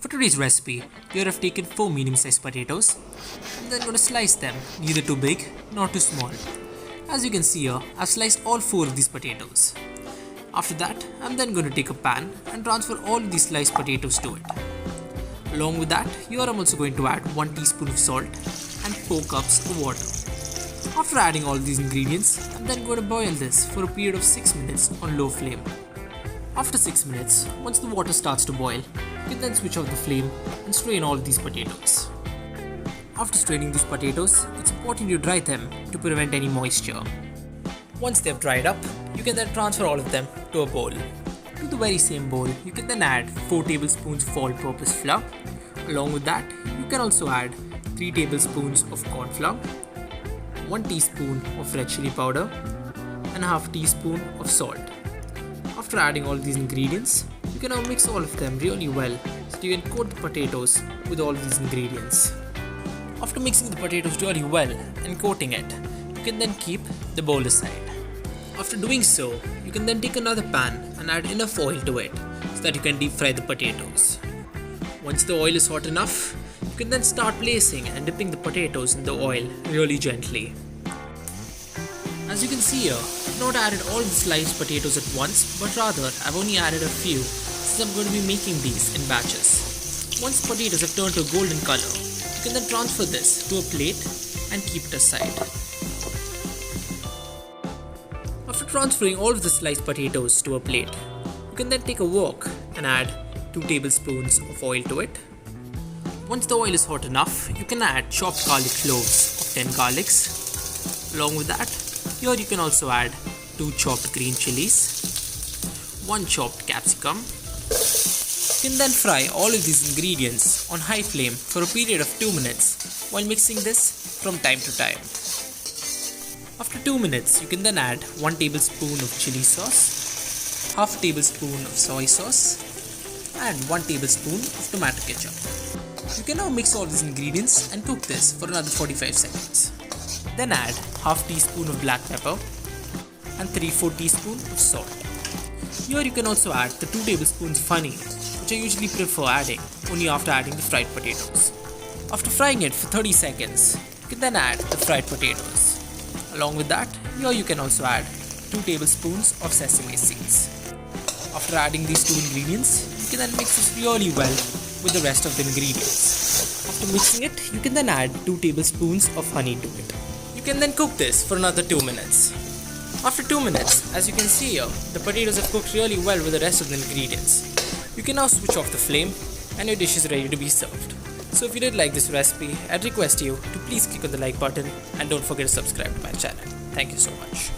For today's recipe, here I've taken 4 medium-sized potatoes and then going to slice them, neither too big nor too small. As you can see here, I've sliced all 4 of these potatoes. After that, I'm then going to take a pan and transfer all of these sliced potatoes to it. Along with that, here I'm also going to add 1 teaspoon of salt and 4 cups of water. After adding all these ingredients, I'm then going to boil this for a period of 6 minutes on low flame. After 6 minutes, once the water starts to boil, you can then switch off the flame and strain all of these potatoes. After straining these potatoes, it's important you dry them to prevent any moisture. Once they've dried up, you can then transfer all of them to a bowl. To the very same bowl, you can then add 4 tablespoons of all-purpose flour. Along with that, you can also add 3 tablespoons of corn flour, 1 teaspoon of red chilli powder, and half teaspoon of salt. After adding all these ingredients, you can now mix all of them really well so you can coat the potatoes with all these ingredients. After mixing the potatoes really well and coating it, you can then keep the bowl aside. After doing so, you can then take another pan and add enough oil to it so that you can deep fry the potatoes. Once the oil is hot enough, you can then start placing and dipping the potatoes in the oil really gently. As you can see here, I've not added all the sliced potatoes at once, but rather I've only added a few since I'm going to be making these in batches. Once the potatoes have turned to a golden color, you can then transfer this to a plate and keep it aside. After transferring all of the sliced potatoes to a plate, you can then take a wok and add 2 tablespoons of oil to it. Once the oil is hot enough, you can add chopped garlic cloves of 10 garlics. Along with that, here you can also add 2 chopped green chillies, 1 chopped capsicum. You can then fry all of these ingredients on high flame for a period of 2 minutes while mixing this from time to time. After 2 minutes, you can then add 1 tablespoon of chili sauce, half tablespoon of soy sauce, and 1 tablespoon of tomato ketchup. You can now mix all these ingredients and cook this for another 45 seconds. Then add half teaspoon of black pepper and 3/4 teaspoon of salt. Here you can also add the 2 tablespoons of honey, which I usually prefer adding only after adding the fried potatoes. After frying it for 30 seconds, you can then add the fried potatoes. Along with that, here you can also add 2 tablespoons of sesame seeds. After adding these 2 ingredients, you can then mix this really well with the rest of the ingredients. After mixing it, you can then add 2 tablespoons of honey to it. You can then cook this for another 2 minutes. After 2 minutes, as you can see here, the potatoes have cooked really well with the rest of the ingredients. You can now switch off the flame and your dish is ready to be served. So if you did like this recipe, I'd request you to please click on the like button and don't forget to subscribe to my channel. Thank you so much.